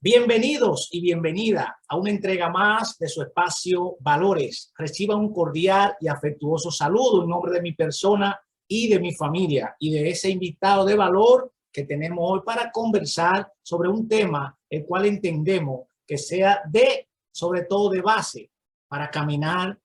Bienvenidos y bienvenida a una entrega más de su espacio Valores. Reciban un cordial y afectuoso saludo en nombre de mi persona y de mi familia y de ese invitado de valor que tenemos hoy para conversar sobre un tema el cual entendemos que sea sobre todo de base para caminar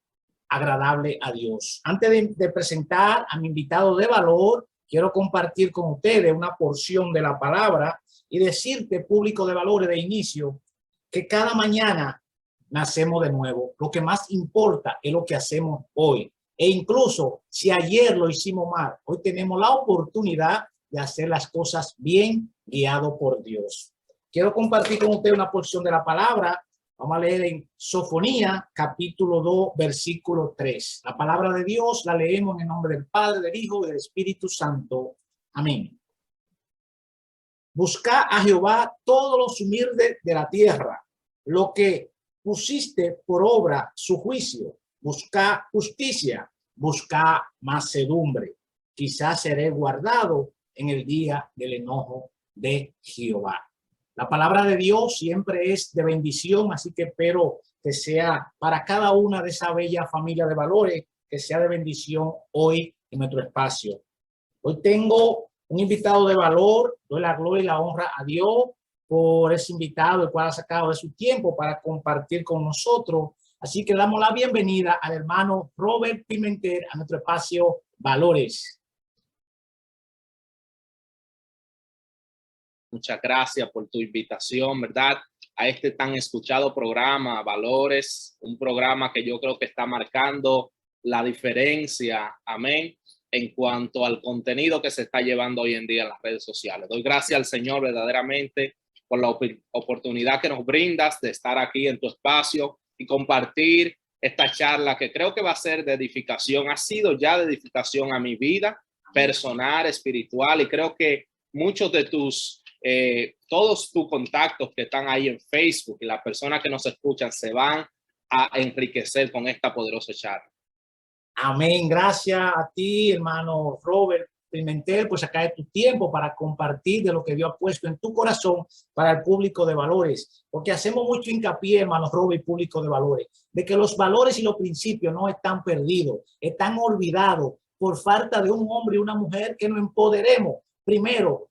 agradable a Dios. Antes de presentar a mi invitado de valor, quiero compartir con ustedes una porción de la palabra y decirte, público de valores, de inicio, que cada mañana nacemos de nuevo. Lo que más importa es lo que hacemos hoy. E incluso si ayer lo hicimos mal, hoy tenemos la oportunidad de hacer las cosas bien, guiado por Dios. Quiero compartir con usted una porción de la palabra. Vamos a leer en Sofonía, capítulo 2, versículo 3. La palabra de Dios la leemos en el nombre del Padre, del Hijo y del Espíritu Santo. Amén. Busca a Jehová todos los humildes de la tierra, lo que pusiste por obra su juicio. Busca justicia, busca mansedumbre. Quizás seré guardado en el día del enojo de Jehová. La palabra de Dios siempre es de bendición, así que espero que sea para cada una de esa bella familia de valores, que sea de bendición hoy en nuestro espacio. Hoy tengo un invitado de valor, doy la gloria y la honra a Dios por ese invitado, el cual ha sacado de su tiempo para compartir con nosotros. Así que damos la bienvenida al hermano Robert Pimentel a nuestro espacio Valores. Muchas gracias por tu invitación, ¿verdad? A este tan escuchado programa, Valores, un programa que yo creo que está marcando la diferencia, amén, en cuanto al contenido que se está llevando hoy en día en las redes sociales. Doy gracias al Señor verdaderamente por la oportunidad que nos brindas de estar aquí en tu espacio y compartir esta charla que creo que va a ser de edificación. Ha sido ya de edificación a mi vida personal, espiritual, y creo que muchos de todos tus contactos que están ahí en Facebook y las personas que nos escuchan se van a enriquecer con esta poderosa charla. Amén. Gracias a ti, hermano Robert Pimentel, por sacar de tu tiempo para compartir de lo que Dios ha puesto en tu corazón para el público de valores. Porque hacemos mucho hincapié, hermano Robert, público de valores, de que los valores y los principios no están perdidos, están olvidados por falta de un hombre y una mujer que nos empoderemos. Primero,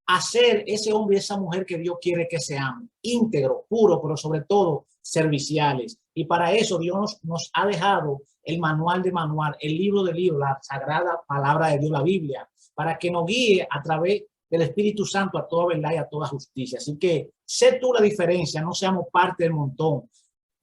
hacer ese hombre y esa mujer que Dios quiere que sean íntegros, puros, pero sobre todo serviciales. Y para eso Dios nos ha dejado el manual de manual, el libro de libros, la sagrada palabra de Dios, la Biblia, para que nos guíe a través del Espíritu Santo a toda verdad y a toda justicia. Así que sé tú la diferencia, no seamos parte del montón.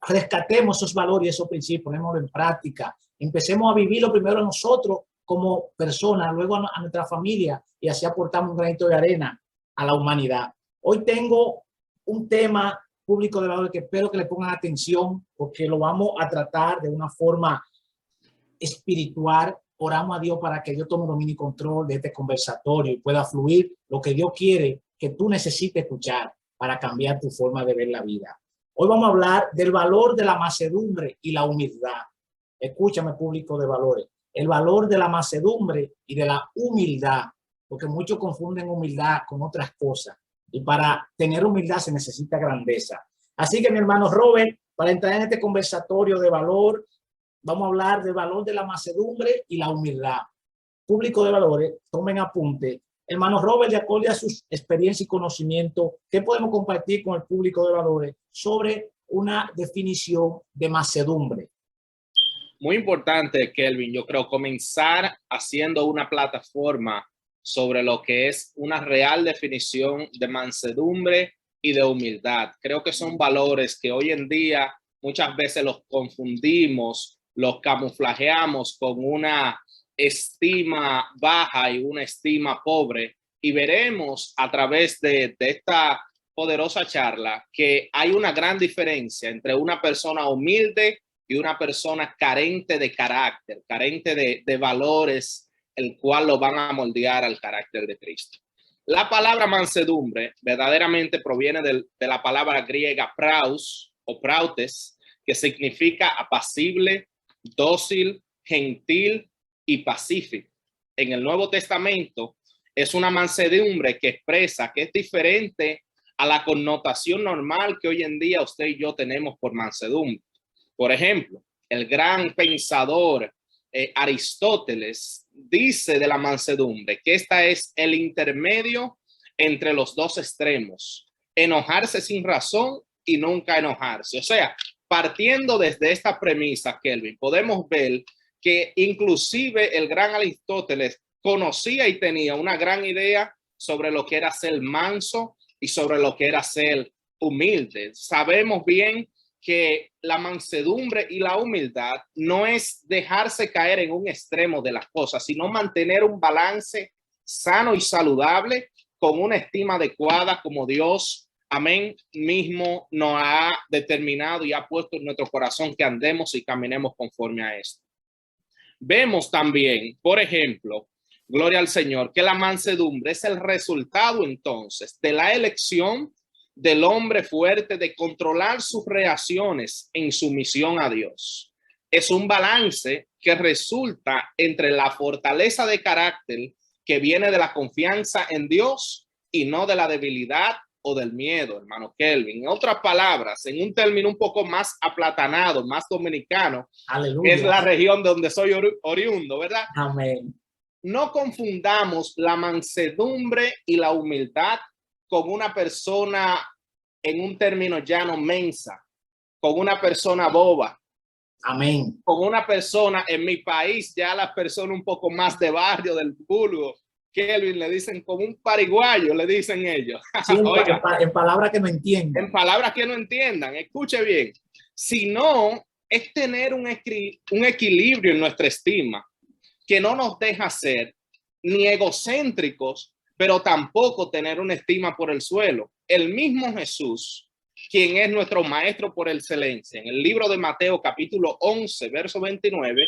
Rescatemos esos valores y esos principios, ponémoslo en práctica. Empecemos a vivirlo primero nosotros como personas, luego a nuestra familia, y así aportamos un granito de arena a la humanidad. Hoy tengo un tema público de valores que espero que le pongan atención, porque lo vamos a tratar de una forma espiritual. Oramos a Dios para que Dios tome dominio y control de este conversatorio y pueda fluir lo que Dios quiere que tú necesites escuchar para cambiar tu forma de ver la vida. Hoy vamos a hablar del valor de la mansedumbre y la humildad. Escúchame, público de valores. El valor de la mansedumbre y de la humildad, porque muchos confunden humildad con otras cosas. Y para tener humildad se necesita grandeza. Así que, mi hermano Robert, para entrar en este conversatorio de valor, vamos a hablar del valor de la mansedumbre y la humildad. Público de valores, tomen apunte. Hermano Robert, de acuerdo a sus experiencias y conocimientos, ¿qué podemos compartir con el público de valores sobre una definición de mansedumbre? Muy importante, Kelvin, yo creo comenzar haciendo una plataforma sobre lo que es una real definición de mansedumbre y de humildad. Creo que son valores que hoy en día muchas veces los confundimos, los camuflajeamos con una estima baja y una estima pobre, y veremos a través de esta poderosa charla que hay una gran diferencia entre una persona humilde y una persona carente de carácter, carente de valores, el cual lo van a moldear al carácter de Cristo. La palabra mansedumbre verdaderamente proviene de la palabra griega praus o prautes, que significa apacible, dócil, gentil y pacífico. En el Nuevo Testamento es una mansedumbre que expresa que es diferente a la connotación normal que hoy en día usted y yo tenemos por mansedumbre. Por ejemplo, el gran pensador Aristóteles dice de la mansedumbre que esta es el intermedio entre los dos extremos, enojarse sin razón y nunca enojarse. O sea, partiendo desde esta premisa, Kelvin, podemos ver que inclusive el gran Aristóteles conocía y tenía una gran idea sobre lo que era ser manso y sobre lo que era ser humilde. Sabemos bien que la mansedumbre y la humildad no es dejarse caer en un extremo de las cosas, sino mantener un balance sano y saludable con una estima adecuada como Dios, amén, mismo nos ha determinado y ha puesto en nuestro corazón que andemos y caminemos conforme a esto. Vemos también, por ejemplo, gloria al Señor, que la mansedumbre es el resultado entonces de la elección del hombre fuerte de controlar sus reacciones en sumisión a Dios. Es un balance que resulta entre la fortaleza de carácter que viene de la confianza en Dios y no de la debilidad o del miedo, hermano Kelvin. En otras palabras, en un término un poco más aplatanado, más dominicano, Aleluya. es la región donde soy oriundo, ¿verdad? Amén. No confundamos la mansedumbre y la humildad con una persona, en un término llano, mensa, con una persona boba. Amén. Con una persona, en mi país, ya las personas un poco más de barrio, del vulgo, Kelvin, le dicen como un pariguayo, le dicen ellos. Sí, Oiga, en palabras que no entiendan. en palabras que no entiendan, escuche bien. Sino es tener un equilibrio en nuestra estima que no nos deja ser ni egocéntricos, pero tampoco tener una estima por el suelo. El mismo Jesús, quien es nuestro maestro por excelencia, en el libro de Mateo capítulo 11, verso 29,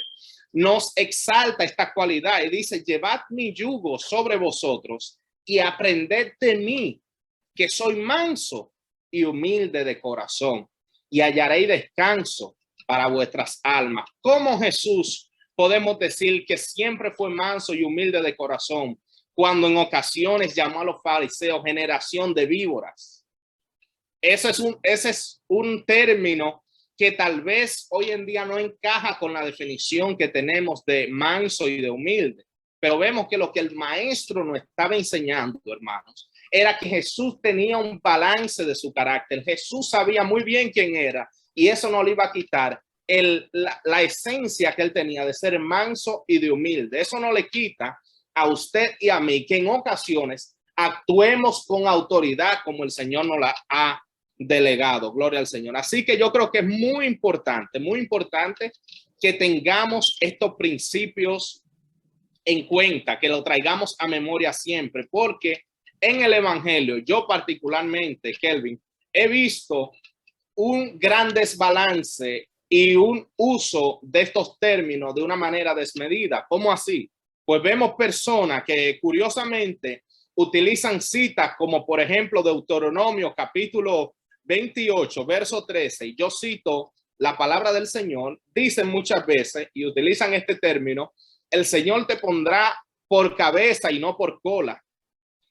nos exalta esta cualidad y dice: llevad mi yugo sobre vosotros y aprended de mí, que soy manso y humilde de corazón, y hallaréis descanso para vuestras almas. Como Jesús podemos decir que siempre fue manso y humilde de corazón, cuando en ocasiones llamó a los fariseos generación de víboras. Ese es un término que tal vez hoy en día no encaja con la definición que tenemos de manso y de humilde, pero vemos que lo que el maestro nos estaba enseñando, hermanos, era que Jesús tenía un balance de su carácter. Jesús sabía muy bien quién era y eso no le iba a quitar la esencia que él tenía de ser manso y de humilde. Eso no le quita a usted y a mí que en ocasiones actuemos con autoridad como el Señor nos la ha delegado. Gloria al Señor. Así que yo creo que es muy importante que tengamos estos principios en cuenta, que lo traigamos a memoria siempre, porque en el Evangelio, yo particularmente, Kelvin, he visto un gran desbalance y un uso de estos términos de una manera desmedida. ¿Cómo así? Pues vemos personas que curiosamente utilizan citas como por ejemplo Deuteronomio capítulo 28, verso 13, y yo cito la palabra del Señor, dicen muchas veces y utilizan este término: el Señor te pondrá por cabeza y no por cola,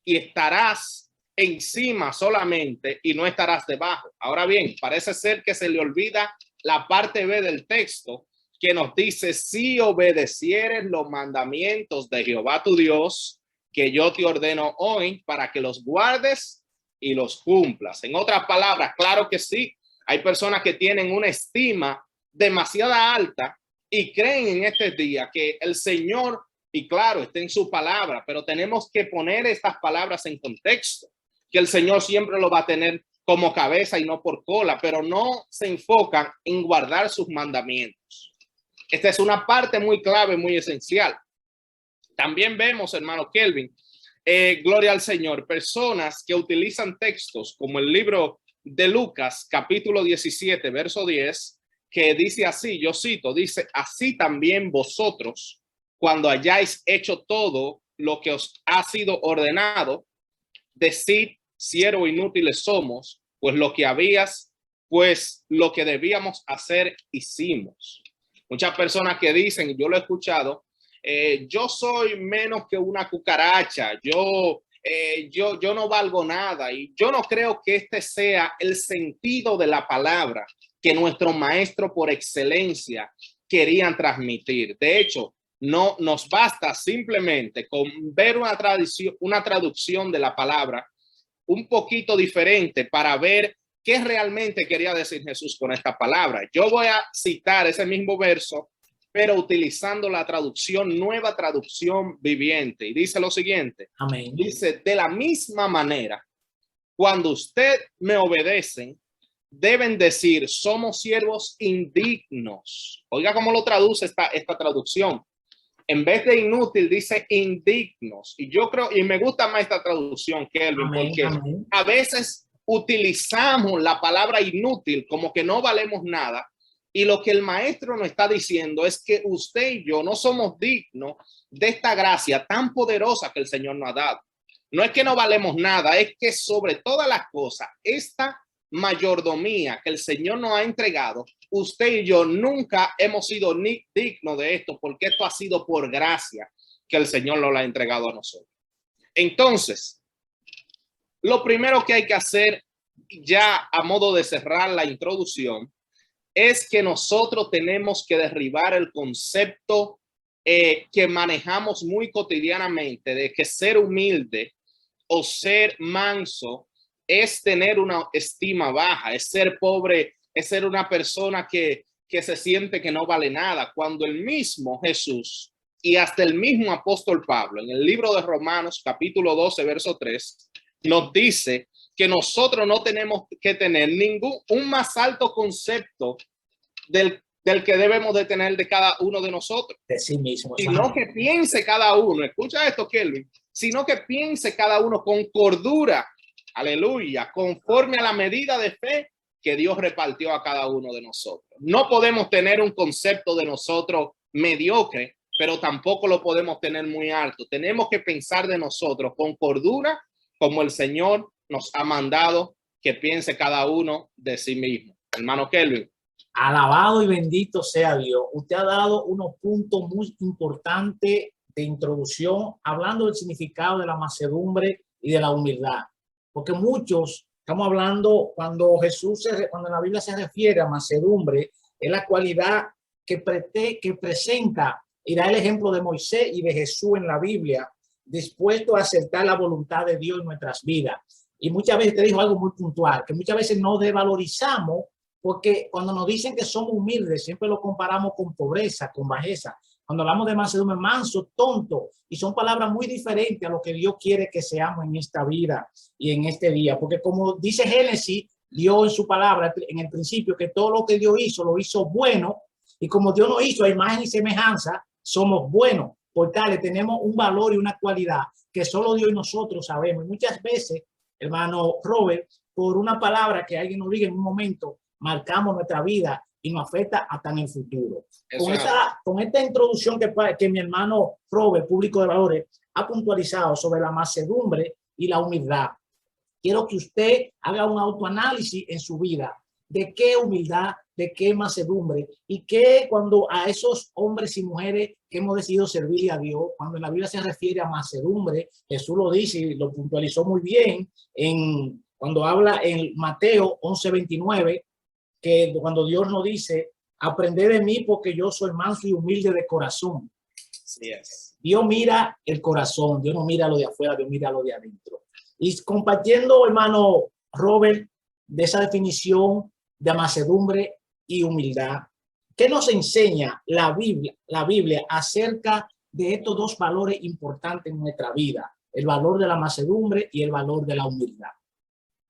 y estarás encima solamente y no estarás debajo. Ahora bien, parece ser que se le olvida la parte B del texto, que nos dice: si obedecieres los mandamientos de Jehová tu Dios, que yo te ordeno hoy, para que los guardes y los cumplas. En otras palabras, claro que sí, hay personas que tienen una estima demasiado alta y creen en este día que el Señor, y claro, está en su palabra, pero tenemos que poner estas palabras en contexto, que el Señor siempre lo va a tener como cabeza y no por cola, pero no se enfocan en guardar sus mandamientos. Esta es una parte muy clave, muy esencial. También vemos, hermano Kelvin, gloria al Señor, personas que utilizan textos como el libro de Lucas, capítulo 17, verso 10, que dice así, yo cito, dice: así también vosotros, cuando hayáis hecho todo lo que os ha sido ordenado, decid: siervos inútiles somos, pues lo que debíamos hacer hicimos. Muchas personas que dicen, yo lo he escuchado, yo soy menos que una cucaracha, yo yo no valgo nada. Y yo no creo que este sea el sentido de la palabra que nuestro maestro por excelencia querían transmitir. De hecho, no nos basta simplemente con ver una traducción de la palabra un poquito diferente para ver qué realmente quería decir Jesús con esta palabra. Yo voy a citar ese mismo verso, pero utilizando la traducción, Nueva Traducción Viviente. Y dice lo siguiente. Amén. Dice, de la misma manera, cuando usted me obedecen, deben decir, somos siervos indignos. Oiga cómo lo traduce esta traducción. En vez de inútil, dice indignos. Y yo creo, y me gusta más esta traducción, Kelvin, Amén, porque amén. a veces utilizamos la palabra inútil como que no valemos nada. Y lo que el maestro nos está diciendo es que usted y yo no somos dignos de esta gracia tan poderosa que el Señor nos ha dado. No es que no valemos nada, es que sobre todas las cosas, esta mayordomía que el Señor nos ha entregado, usted y yo nunca hemos sido ni dignos de esto, porque esto ha sido por gracia que el Señor nos lo ha entregado a nosotros. Entonces, lo primero que hay que hacer, ya a modo de cerrar la introducción, es que nosotros tenemos que derribar el concepto que manejamos muy cotidianamente de que ser humilde o ser manso es tener una estima baja, es ser pobre, es ser una persona que se siente que no vale nada, cuando el mismo Jesús y hasta el mismo apóstol Pablo en el libro de Romanos capítulo 12 verso 3 nos dice que nosotros no tenemos que tener un más alto concepto del que debemos de tener de cada uno de nosotros. De sí mismo. Sino que piense cada uno, escucha esto, Kelvin, sino que piense cada uno con cordura, aleluya, conforme a la medida de fe que Dios repartió a cada uno de nosotros. No podemos tener un concepto de nosotros mediocre, pero tampoco lo podemos tener muy alto. Tenemos que pensar de nosotros con cordura, como el Señor nos ha mandado que piense cada uno de sí mismo. Hermano Kelvin. Alabado y bendito sea Dios. Usted ha dado unos puntos muy importantes de introducción, hablando del significado de la mansedumbre y de la humildad. Porque muchos estamos hablando, cuando cuando la Biblia se refiere a mansedumbre, es la cualidad que presenta y da el ejemplo de Moisés y de Jesús en la Biblia, dispuesto a aceptar la voluntad de Dios en nuestras vidas. Y muchas veces te dijo algo muy puntual, que muchas veces no devalorizamos, porque cuando nos dicen que somos humildes, siempre lo comparamos con pobreza, con bajeza. Cuando hablamos de mansedumbre, manso, tonto, y son palabras muy diferentes a lo que Dios quiere que seamos en esta vida y en este día. Porque como dice Génesis, Dios en su palabra, en el principio, que todo lo que Dios hizo, lo hizo bueno, y como Dios nos hizo a imagen y semejanza, somos buenos. Por tal, tenemos un valor y una cualidad que solo Dios y nosotros sabemos. Y muchas veces, hermano Robert, por una palabra que alguien nos diga en un momento, marcamos nuestra vida y nos afecta hasta en el futuro. Con esta introducción que mi hermano Robert, público de valores, ha puntualizado sobre la mansedumbre y la humildad, quiero que usted haga un autoanálisis en su vida de qué humildad, de qué mansedumbre, y que cuando a esos hombres y mujeres que hemos decidido servirle a Dios, cuando en la Biblia se refiere a mansedumbre, Jesús lo dice y lo puntualizó muy bien cuando habla en Mateo 11:29, que cuando Dios nos dice, aprended de mí porque yo soy manso y humilde de corazón. Yes. Dios mira el corazón, Dios no mira lo de afuera, Dios mira lo de adentro. Y compartiendo, hermano Robert, de esa definición de mansedumbre y humildad, ¿qué nos enseña la Biblia acerca de estos dos valores importantes en nuestra vida? El valor de la mansedumbre y el valor de la humildad.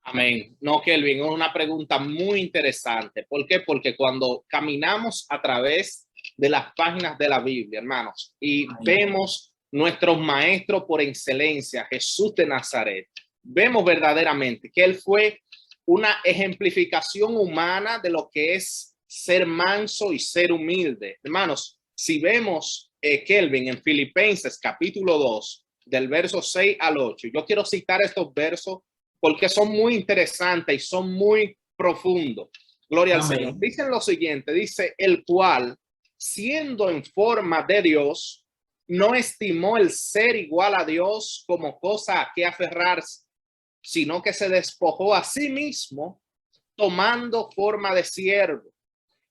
Amén. No, Kelvin, es una pregunta muy interesante. ¿Por qué? Porque cuando caminamos a través de las páginas de la Biblia, hermanos, y vemos nuestros maestros por excelencia, Jesús de Nazaret, vemos verdaderamente que él fue una ejemplificación humana de lo que es ser manso y ser humilde. Hermanos, si vemos, Kelvin, en Filipenses capítulo 2, del verso 6 al 8, yo quiero citar estos versos porque son muy interesantes y son muy profundos. Gloria al Señor. Dicen lo siguiente, dice, el cual, siendo en forma de Dios, no estimó el ser igual a Dios como cosa a que aferrarse, sino que se despojó a sí mismo, tomando forma de siervo,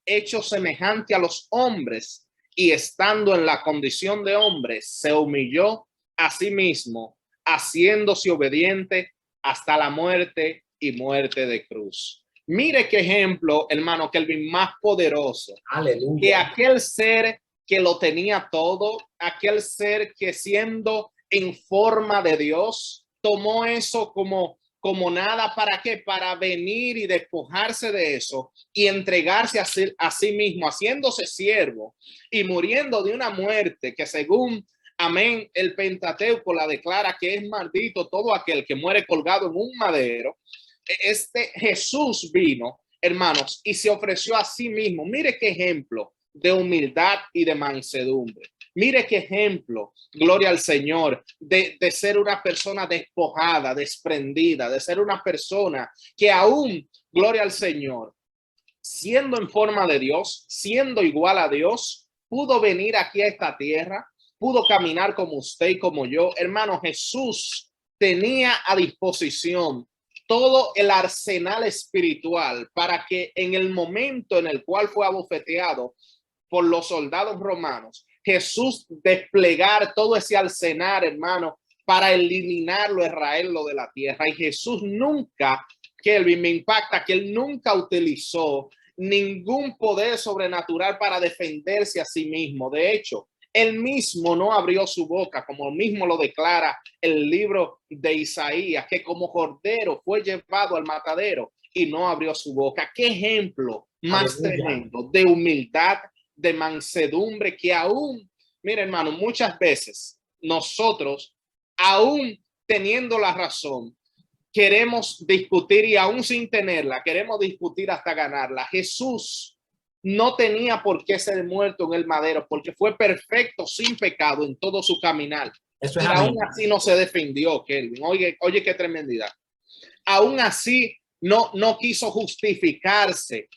hecho semejante a los hombres, y estando en la condición de hombre, se humilló a sí mismo, haciéndose obediente hasta la muerte y muerte de cruz. Mire qué ejemplo, hermano Kelvin, más poderoso. Aleluya. Que aquel ser que lo tenía todo, aquel ser que siendo en forma de Dios, tomó eso como nada. ¿Para qué? Para venir y despojarse de eso y entregarse a sí mismo, haciéndose siervo y muriendo de una muerte que, según amén, el Pentateuco la declara que es maldito todo aquel que muere colgado en un madero. Este Jesús vino, hermanos, y se ofreció a sí mismo. Mire qué ejemplo de humildad y de mansedumbre. Mire qué ejemplo, gloria al Señor, de ser una persona despojada, desprendida, de ser una persona que aún, gloria al Señor, siendo en forma de Dios, siendo igual a Dios, pudo venir aquí a esta tierra, pudo caminar como usted y como yo. Hermano, Jesús tenía a disposición todo el arsenal espiritual para que en el momento en el cual fue abofeteado por los soldados romanos, Jesús desplegar todo ese arsenal, hermano, para eliminarlo a Israel de la tierra. Y Jesús nunca, Kelvin, me impacta que él nunca utilizó ningún poder sobrenatural para defenderse a sí mismo. De hecho, él mismo no abrió su boca, como mismo lo declara el libro de Isaías, que como cordero fue llevado al matadero y no abrió su boca. Qué ejemplo más tremendo de humildad, de mansedumbre, que aún, mire hermano, muchas veces nosotros, aún teniendo la razón, queremos discutir, y aún sin tenerla, queremos discutir hasta ganarla. Jesús no tenía por qué ser muerto en el madero, porque fue perfecto, sin pecado en todo su caminar. Eso es, y aún así no se defendió, Kelvin. Oye, qué tremendidad. Aún así no quiso justificarse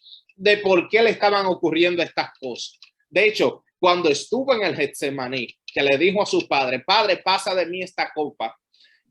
de por qué le estaban ocurriendo estas cosas. De hecho, cuando estuvo en el Getsemaní, que le dijo a su padre, Padre, pasa de mí esta copa,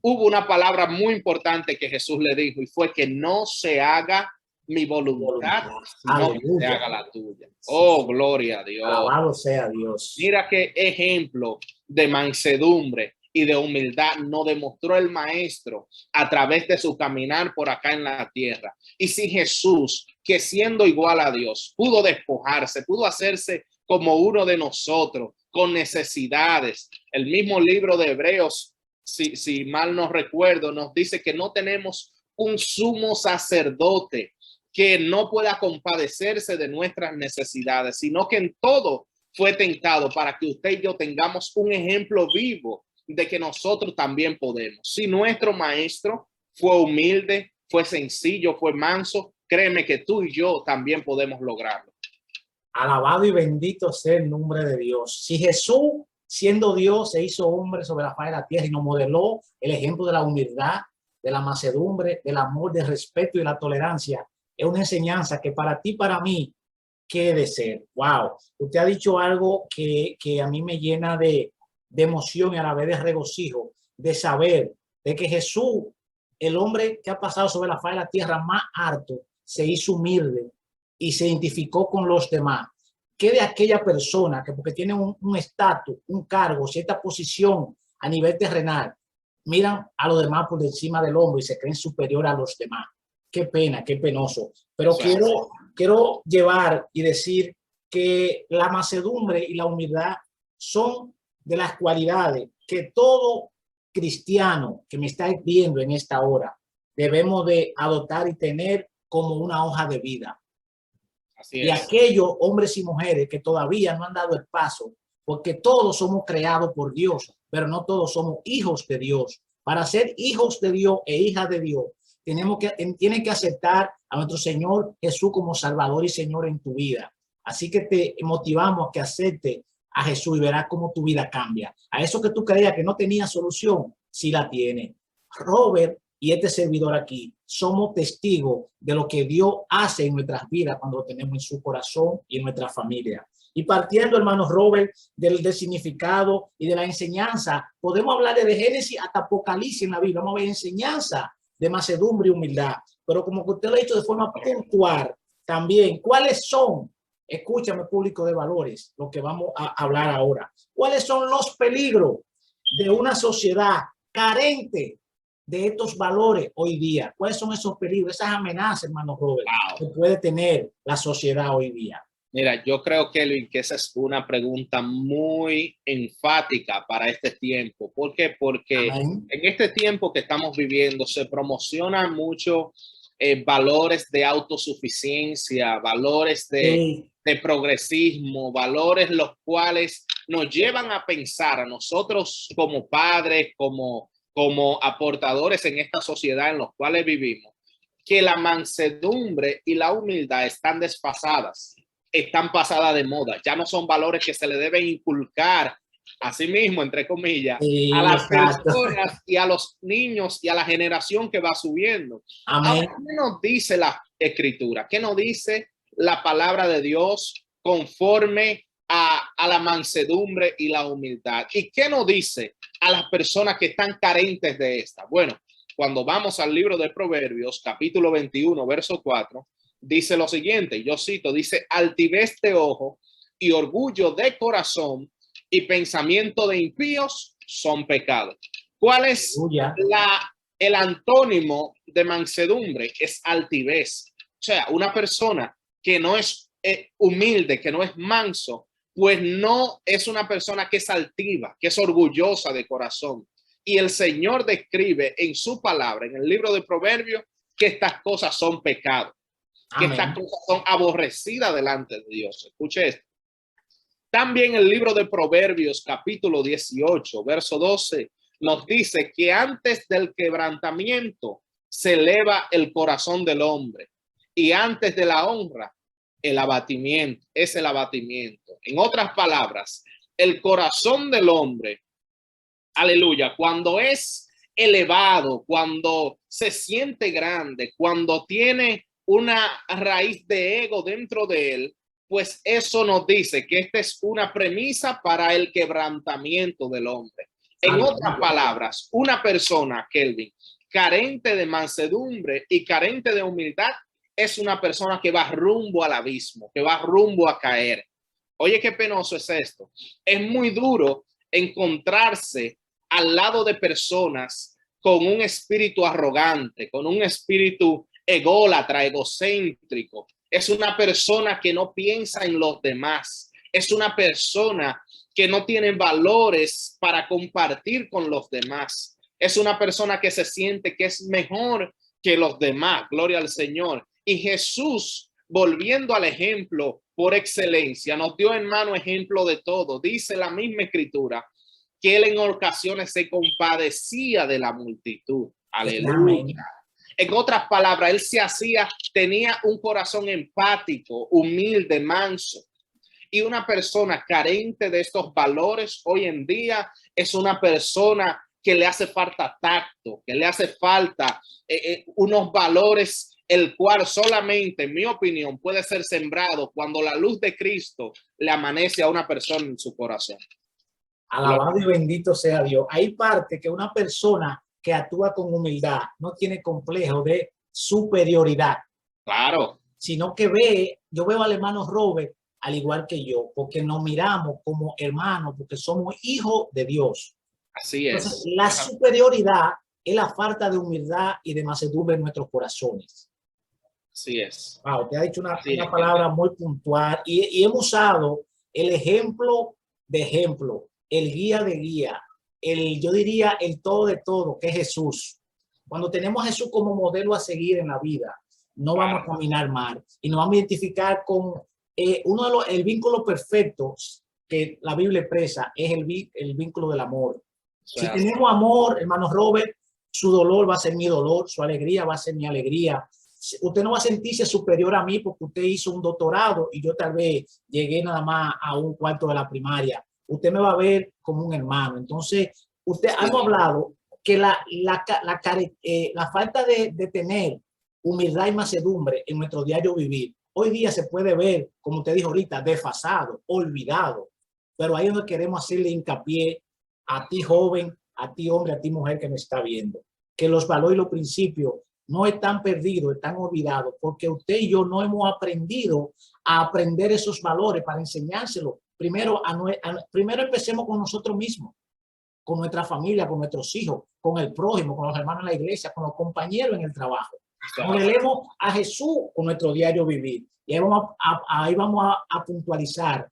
hubo una palabra muy importante que Jesús le dijo, y fue que no se haga mi voluntad, sino que se haga la tuya. Oh, gloria a Dios. Alabado sea Dios. Mira qué ejemplo de mansedumbre y de humildad nos demostró el Maestro a través de su caminar por acá en la tierra. Y si Jesús, que siendo igual a Dios, pudo despojarse, pudo hacerse como uno de nosotros, con necesidades. El mismo libro de Hebreos, si mal no recuerdo, nos dice que no tenemos un sumo sacerdote que no pueda compadecerse de nuestras necesidades, sino que en todo fue tentado, para que usted y yo tengamos un ejemplo vivo de que nosotros también podemos. Si nuestro Maestro fue humilde, fue sencillo, fue manso, créeme que tú y yo también podemos lograrlo. Alabado y bendito sea el nombre de Dios. Si Jesús, siendo Dios, se hizo hombre sobre la faz de la tierra y nos modeló el ejemplo de la humildad, de la mansedumbre, del amor, del respeto y la tolerancia, es una enseñanza que para ti, para mí, ¿qué de ser? Wow. Usted ha dicho algo que a mí me llena de emoción y a la vez de regocijo, de saber de que Jesús, el hombre que ha pasado sobre la faz de la tierra más harto, se hizo humilde y se identificó con los demás. ¿Qué de aquella persona que porque tiene un estatus, un cargo, cierta posición a nivel terrenal, miran a los demás por encima del hombro y se creen superior a los demás? Qué pena, qué penoso. Pero quiero llevar y decir que la mansedumbre y la humildad son de las cualidades que todo cristiano que me está viendo en esta hora debemos de adoptar y tener como una hoja de vida. Así es. Y aquellos hombres y mujeres que todavía no han dado el paso, porque todos somos creados por Dios, pero no todos somos hijos de Dios. Para ser hijos de Dios e hijas de Dios, tienen que aceptar a nuestro Señor Jesús como Salvador y Señor en tu vida. Así que te motivamos a que acepte a Jesús y verás cómo tu vida cambia. A eso que tú creías que no tenía solución, sí la tiene. Robert y este servidor aquí somos testigos de lo que Dios hace en nuestras vidas cuando lo tenemos en su corazón y en nuestra familia. Y partiendo, hermano Robert, del significado y de la enseñanza, podemos hablar de Génesis hasta Apocalipsis en la Biblia. Vamos a ver enseñanza de mansedumbre y humildad. Pero como que usted lo ha dicho de forma puntual, también, ¿cuáles son? Escúchame, público de valores, lo que vamos a hablar ahora. ¿Cuáles son los peligros de una sociedad carente de estos valores hoy día? ¿Cuáles son esos peligros, esas amenazas, hermano Robert, que puede tener la sociedad hoy día? Mira, yo creo, Kelvin, que esa es una pregunta muy enfática para este tiempo. ¿Por qué? Porque en este tiempo que estamos viviendo se promocionan mucho valores de autosuficiencia, valores de progresismo, valores los cuales nos llevan a pensar a nosotros como padres, como aportadores en esta sociedad en los cuales vivimos, que la mansedumbre y la humildad están desfasadas, están pasadas de moda. Ya no son valores que se le deben inculcar a sí mismo, entre comillas, a las personas y a los niños y a la generación que va subiendo. Ahora, ¿qué nos dice la Escritura? ¿Qué nos dice la palabra de Dios conforme a la mansedumbre y la humildad? ¿Y qué nos dice a las personas que están carentes de esta? Bueno, cuando vamos al libro de Proverbios, capítulo 21, verso 4, dice lo siguiente, yo cito, dice: altivez de ojo y orgullo de corazón y pensamiento de impíos son pecados. ¿Cuál es el antónimo de mansedumbre? Es altivez. O sea, una persona que no es humilde, que no es manso, pues no es una persona que es altiva, que es orgullosa de corazón. Y el Señor describe en su palabra, en el libro de Proverbios, que estas cosas son pecados, que estas cosas son aborrecidas delante de Dios. Escuche esto. También el libro de Proverbios, capítulo 18, verso 12, nos dice que antes del quebrantamiento se eleva el corazón del hombre y antes de la honra el abatimiento, es el abatimiento. En otras palabras, el corazón del hombre, aleluya, cuando es elevado, cuando se siente grande, cuando tiene una raíz de ego dentro de él, pues eso nos dice que esta es una premisa para el quebrantamiento del hombre. En otras palabras, una persona, Kelvin, carente de mansedumbre y carente de humildad, es una persona que va rumbo al abismo, que va rumbo a caer. Oye, qué penoso es esto. Es muy duro encontrarse al lado de personas con un espíritu arrogante, con un espíritu ególatra, egocéntrico. Es una persona que no piensa en los demás. Es una persona que no tiene valores para compartir con los demás. Es una persona que se siente que es mejor que los demás. Gloria al Señor. Y Jesús, volviendo al ejemplo por excelencia, nos dio en mano ejemplo de todo. Dice la misma Escritura que él en ocasiones se compadecía de la multitud. Aleluya. En otras palabras, él tenía un corazón empático, humilde, manso. Y una persona carente de estos valores hoy en día es una persona que le hace falta tacto, que le hace falta unos valores, el cual solamente, en mi opinión, puede ser sembrado cuando la luz de Cristo le amanece a una persona en su corazón. Alabado y bendito sea Dios. Hay parte que una persona que actúa con humildad no tiene complejo de superioridad. Claro. Sino que yo veo al hermano Robert al igual que yo, porque nos miramos como hermanos, porque somos hijos de Dios. Así es. Entonces, la superioridad es la falta de humildad y de mansedumbre en nuestros corazones. Así es. Wow, te ha dicho una palabra muy puntual y hemos usado el ejemplo de ejemplo, el guía de guía, yo diría el todo de todo, que es Jesús. Cuando tenemos a Jesús como modelo a seguir en la vida, no vamos a caminar mal y nos vamos a identificar con el vínculo perfecto que la Biblia expresa, es el vínculo del amor. Si tenemos amor, hermano Robert, su dolor va a ser mi dolor, su alegría va a ser mi alegría. Usted no va a sentirse superior a mí porque usted hizo un doctorado y yo tal vez llegué nada más a un cuarto de la primaria. Usted me va a ver como un hermano. Entonces, hemos hablado que la falta de tener humildad y mansedumbre en nuestro diario vivir hoy día se puede ver, como te dijo ahorita, desfasado, olvidado. Pero ahí es donde queremos hacerle hincapié a ti joven, a ti hombre, a ti mujer que me está viendo, que los valores y los principios no están perdidos, están olvidados, porque usted y yo no hemos aprendido a aprender esos valores para enseñárselos. Primero empecemos con nosotros mismos, con nuestra familia, con nuestros hijos, con el prójimo, con los hermanos en la iglesia, con los compañeros en el trabajo. Modelemos a Jesús con nuestro diario vivir. Y ahí vamos a puntualizar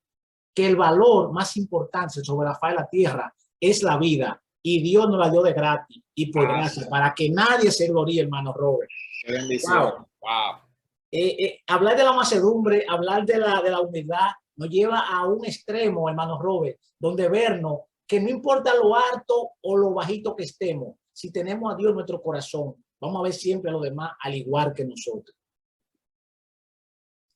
que el valor más importante sobre la faz de la tierra es la vida. Y Dios nos la dio de gratis y por gracia, para que nadie se gloríe, hermano Robert. Qué bendición. Wow. Hablar de la mansedumbre, hablar de la humildad, nos lleva a un extremo, hermano Robert, donde vernos que no importa lo alto o lo bajito que estemos, si tenemos a Dios en nuestro corazón, vamos a ver siempre a los demás al igual que nosotros.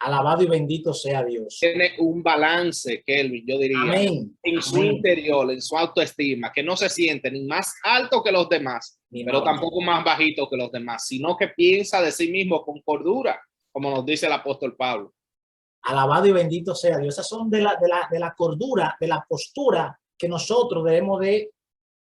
Alabado y bendito sea Dios. Tiene un balance, Kelvin, yo diría, amén, en su interior, en su autoestima, que no se siente ni más alto que los demás, pero tampoco más bajito que los demás, sino que piensa de sí mismo con cordura, como nos dice el apóstol Pablo. Alabado y bendito sea Dios. Esas son de la cordura, de la postura que nosotros debemos de,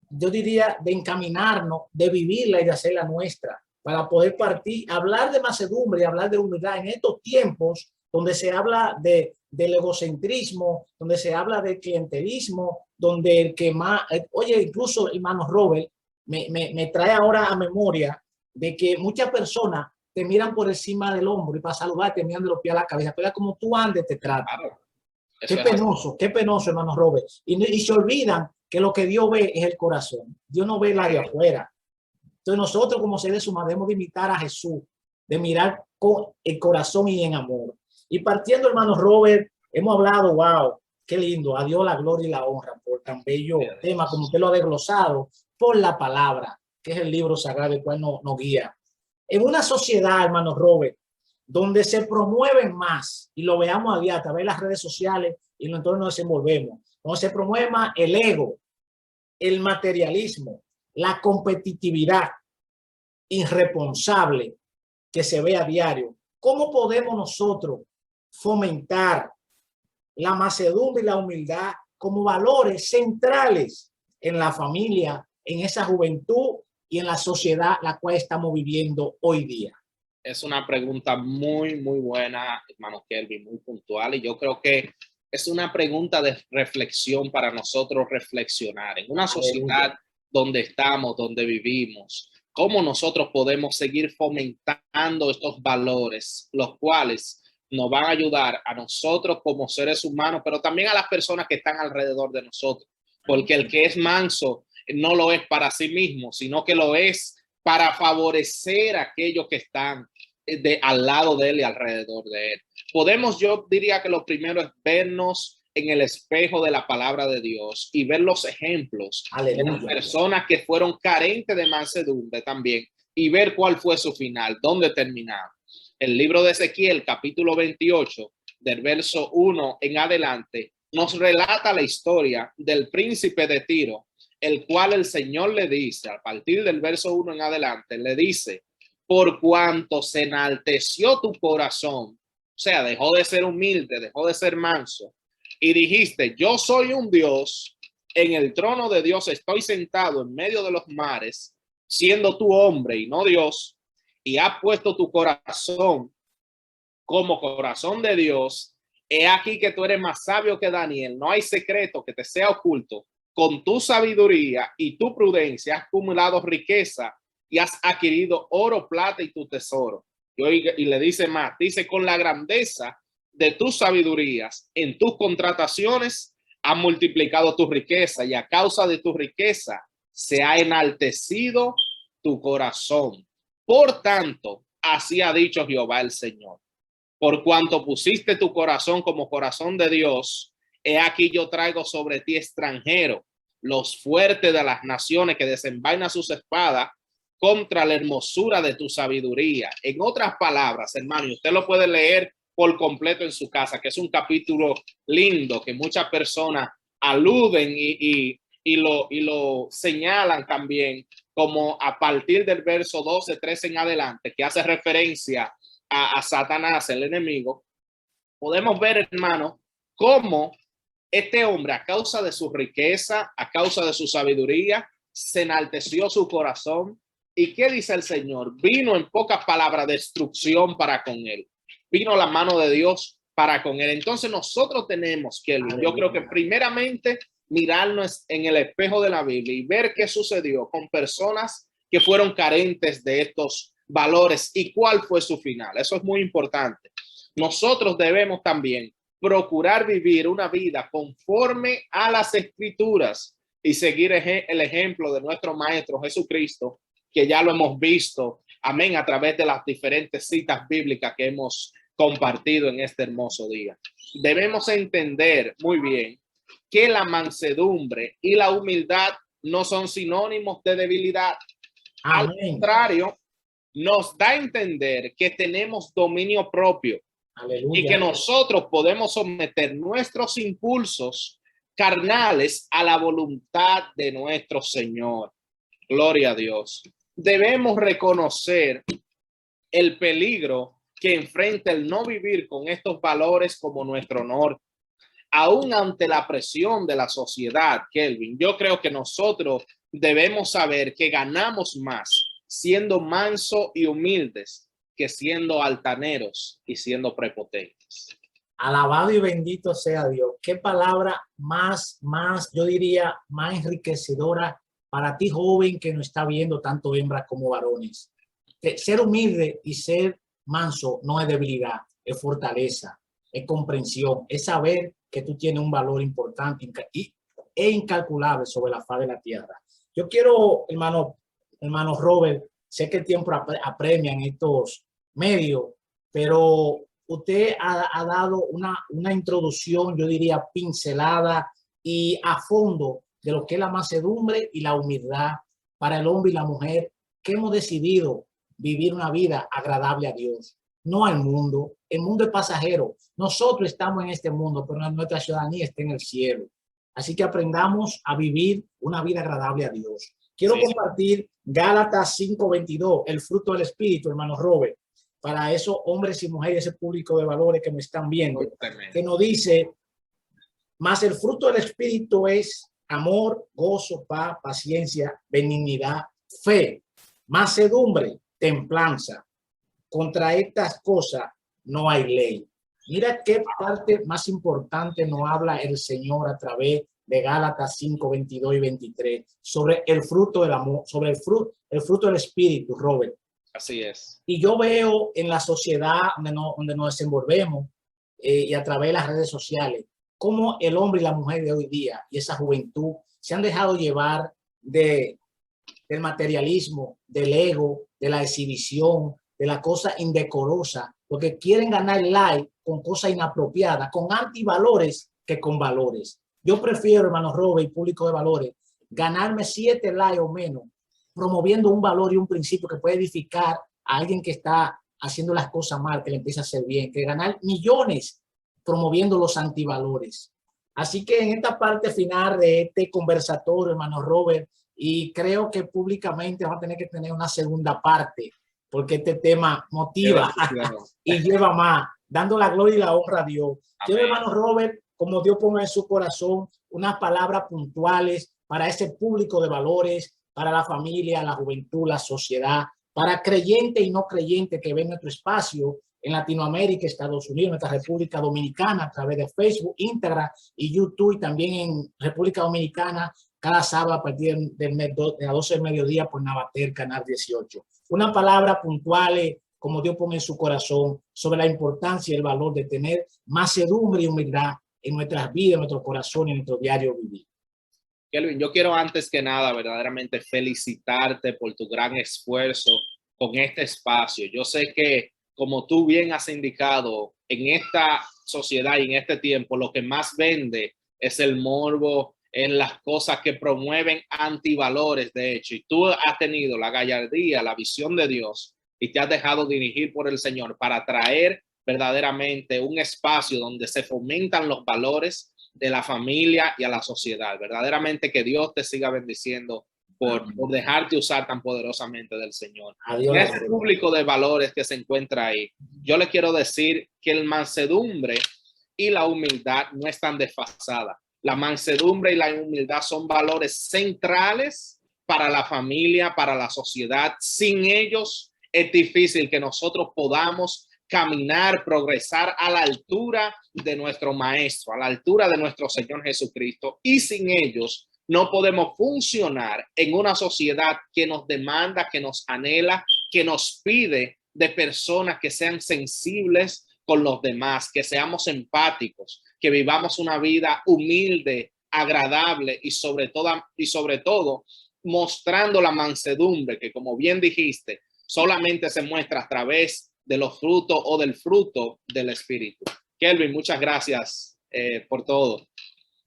yo diría, de encaminarnos, de vivirla y de hacerla nuestra, para poder partir, hablar de mansedumbre y hablar de humildad en estos tiempos donde se habla del egocentrismo, donde se habla del clientelismo, donde el que más, oye, incluso hermano Robert, me trae ahora a memoria de que muchas personas te miran por encima del hombro y para saludarte te miran de los pies a la cabeza, pero como tú andes te tratan. Claro. Qué penoso, hermano Robert. Y se olvidan que lo que Dios ve es el corazón. Dios no ve el área afuera. Entonces nosotros como seres humanos debemos de imitar a Jesús, de mirar con el corazón y en amor. Y partiendo, hermano Robert, hemos hablado, wow, qué lindo, a Dios la gloria y la honra por tan bello tema como usted lo ha desglosado, por la palabra, que es el libro sagrado el cual nos guía. En una sociedad, hermano Robert, donde se promueven más, y lo veamos a través de las redes sociales y en los entornos nos desenvolvemos, donde se promueve más el ego, el materialismo, la competitividad irresponsable que se ve a diario. ¿Cómo podemos nosotros fomentar la mansedumbre y la humildad como valores centrales en la familia, en esa juventud y en la sociedad la cual estamos viviendo hoy día? Es una pregunta muy, muy buena, hermano Kelvin, muy puntual, y yo creo que es una pregunta de reflexión para nosotros reflexionar. En una sociedad donde estamos, donde vivimos, ¿cómo nosotros podemos seguir fomentando estos valores, los cuales nos van a ayudar a nosotros como seres humanos, pero también a las personas que están alrededor de nosotros? Porque el que es manso no lo es para sí mismo, sino que lo es para favorecer a aquellos que están al lado de él y alrededor de él. Yo diría que lo primero es vernos en el espejo de la palabra de Dios y ver los ejemplos de las personas que fueron carentes de mansedumbre también y ver cuál fue su final, dónde terminaron. El libro de Ezequiel, capítulo 28, del verso 1 en adelante, nos relata la historia del príncipe de Tiro, el cual el Señor le dice, a partir del verso 1 en adelante, le dice: por cuanto se enalteció tu corazón, o sea, dejó de ser humilde, dejó de ser manso, y dijiste, yo soy un Dios, en el trono de Dios estoy sentado en medio de los mares, siendo tú hombre y no Dios, y has puesto tu corazón como corazón de Dios, he aquí que tú eres más sabio que Daniel, no hay secreto que te sea oculto. Con tu sabiduría y tu prudencia has acumulado riqueza y has adquirido oro, plata y tu tesoro. Y le dice más, dice, con la grandeza de tus sabidurías en tus contrataciones has multiplicado tu riqueza, y a causa de tu riqueza se ha enaltecido tu corazón. Por tanto, así ha dicho Jehová el Señor: por cuanto pusiste tu corazón como corazón de Dios, he aquí yo traigo sobre ti extranjero, los fuertes de las naciones que desenvainan sus espadas contra la hermosura de tu sabiduría. En otras palabras, hermano, usted lo puede leer por completo en su casa, que es un capítulo lindo que muchas personas aluden y lo señalan también como a partir del verso 12, 13 en adelante, que hace referencia a Satanás, el enemigo, podemos ver, hermano, cómo este hombre, a causa de su riqueza, a causa de su sabiduría, se enalteció su corazón. ¿Y qué dice el Señor? Vino, en pocas palabras, destrucción para con él. Vino la mano de Dios para con él. Entonces nosotros tenemos que, yo creo que primeramente, mirarnos en el espejo de la Biblia y ver qué sucedió con personas que fueron carentes de estos valores y cuál fue su final. Eso es muy importante. Nosotros debemos también procurar vivir una vida conforme a las Escrituras y seguir el ejemplo de nuestro Maestro Jesucristo, que ya lo hemos visto, amén, a través de las diferentes citas bíblicas que hemos compartido en este hermoso día. Debemos entender muy bien que la mansedumbre y la humildad no son sinónimos de debilidad. Amén. Al contrario, nos da a entender que tenemos dominio propio. Aleluya. Y que nosotros podemos someter nuestros impulsos carnales a la voluntad de nuestro Señor. Gloria a Dios. Debemos reconocer el peligro que enfrenta el no vivir con estos valores como nuestro honor, aún ante la presión de la sociedad, Kelvin. Yo creo que nosotros debemos saber que ganamos más siendo mansos y humildes que siendo altaneros y siendo prepotentes. Alabado y bendito sea Dios. Qué palabra yo diría, más enriquecedora para ti, joven, que nos está viendo, tanto hembras como varones. Ser humilde y ser manso no es debilidad, es fortaleza, es comprensión, es saber que tú tienes un valor importante e incalculable sobre la faz de la tierra. Yo quiero, hermano Robert, sé que el tiempo apremia en estos medios, pero usted ha dado una introducción, yo diría, pincelada y a fondo de lo que es la mansedumbre y la humildad para el hombre y la mujer que hemos decidido vivir una vida agradable a Dios, no al mundo. El mundo es pasajero. Nosotros estamos en este mundo, pero nuestra ciudadanía está en el cielo. Así que aprendamos a vivir una vida agradable a Dios. Quiero compartir Gálatas 5:22, el fruto del Espíritu, hermano Robert, para esos hombres y mujeres, ese público de valores que me están viendo, que nos dice, mas el fruto del Espíritu es amor, gozo, paz, paciencia, benignidad, fe, mansedumbre, templanza. Contra estas cosas no hay ley. Mira qué parte más importante nos habla el Señor a través de Gálatas 5:22 y 23 sobre el fruto del amor, sobre el fruto del Espíritu, Robert. Así es. Y yo veo en la sociedad donde nos desenvolvemos y a través de las redes sociales, cómo el hombre y la mujer de hoy día y esa juventud se han dejado llevar del materialismo, del ego, de la exhibición, de la cosa indecorosa, porque quieren ganar like con cosas inapropiadas, con antivalores que con valores. Yo prefiero, hermano Robert y público de valores, ganarme 7 likes o menos, promoviendo un valor y un principio que puede edificar a alguien que está haciendo las cosas mal, que le empieza a hacer bien, que ganar millones promoviendo los antivalores. Así que en esta parte final de este conversatorio, hermano Robert, y creo que públicamente vamos a tener que tener una segunda parte, porque este tema motiva y lleva más, dando la gloria y la honra a Dios. Quiero, hermano Robert, como Dios ponga en su corazón, unas palabras puntuales para ese público de valores, para la familia, la juventud, la sociedad, para creyente y no creyente que ven nuestro espacio en Latinoamérica, Estados Unidos, nuestra República Dominicana, a través de Facebook, Instagram y YouTube, y también en República Dominicana, cada sábado a partir de las 12 del mediodía por Navater, Canal 18. Una palabra puntual, como Dios pone en su corazón, sobre la importancia y el valor de tener mansedumbre y humildad en nuestras vidas, en nuestro corazón y en nuestro diario vivir. Kelvin, yo quiero antes que nada verdaderamente felicitarte por tu gran esfuerzo con este espacio. Yo sé que, como tú bien has indicado, en esta sociedad y en este tiempo, lo que más vende es el morbo, en las cosas que promueven antivalores, de hecho, y tú has tenido la gallardía, la visión de Dios y te has dejado dirigir por el Señor para traer verdaderamente un espacio donde se fomentan los valores de la familia y a la sociedad. Verdaderamente que Dios te siga bendiciendo por dejarte usar tan poderosamente del Señor. Adiós. Y a ese público de valores que se encuentra ahí, yo le quiero decir que el mansedumbre y la humildad no están desfasadas. La mansedumbre y la humildad son valores centrales para la familia, para la sociedad. Sin ellos es difícil que nosotros podamos caminar, progresar a la altura de nuestro Maestro, a la altura de nuestro Señor Jesucristo. Y sin ellos no podemos funcionar en una sociedad que nos demanda, que nos anhela, que nos pide de personas que sean sensibles con los demás, que seamos empáticos, que vivamos una vida humilde, agradable y sobre todo mostrando la mansedumbre, que como bien dijiste, solamente se muestra a través de los frutos o del fruto del Espíritu. Kelvin, muchas gracias por todo.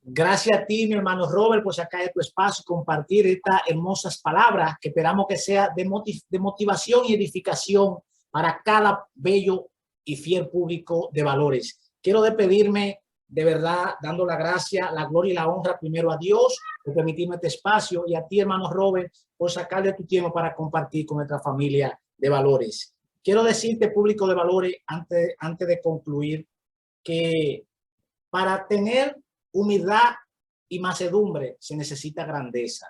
Gracias a ti, mi hermano Robert, por sacar de tu espacio y compartir estas hermosas palabras que esperamos que sea de motivación y edificación para cada bello y fiel público de valores. Quiero despedirme de verdad dando la gracia, la gloria y la honra primero a Dios por permitirme este espacio y a ti, hermano Robert, por sacarle tu tiempo para compartir con nuestra familia de valores. Quiero decirte, público de valores, antes de concluir, que para tener humildad y mansedumbre se necesita grandeza.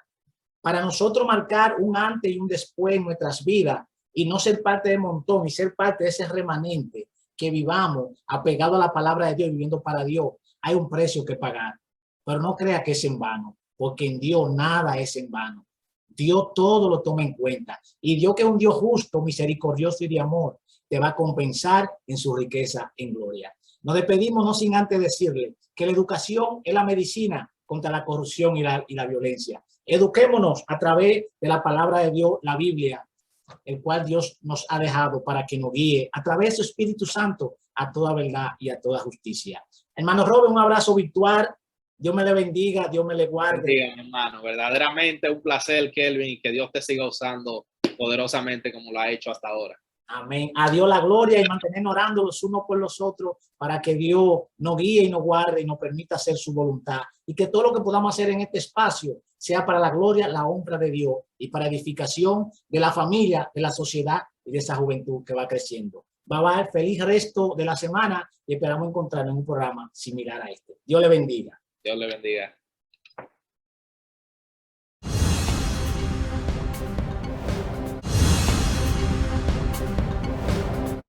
Para nosotros marcar un antes y un después en nuestras vidas y no ser parte del montón y ser parte de ese remanente que vivamos apegado a la palabra de Dios, viviendo para Dios, hay un precio que pagar. Pero no crea que es en vano, porque en Dios nada es en vano. Dios todo lo toma en cuenta. Y Dios, que es un Dios justo, misericordioso y de amor, te va a compensar en su riqueza en gloria. Nos despedimos no sin antes decirle que la educación es la medicina contra la corrupción y la violencia. Eduquémonos a través de la palabra de Dios, la Biblia, el cual Dios nos ha dejado para que nos guíe a través de su Espíritu Santo a toda verdad y a toda justicia. Hermano Robert, un abrazo virtual. Dios me le bendiga, Dios me le guarde. Bendiga, hermano, verdaderamente un placer, Kelvin, y que Dios te siga usando poderosamente como lo ha hecho hasta ahora. Amén. A Dios la gloria y mantenernos orando los unos por los otros para que Dios nos guíe y nos guarde y nos permita hacer su voluntad. Y que todo lo que podamos hacer en este espacio sea para la gloria, la honra de Dios y para edificación de la familia, de la sociedad y de esa juventud que va creciendo. Bye bye, feliz resto de la semana y esperamos encontrarnos en un programa similar a este. Dios le bendiga. Dios le bendiga.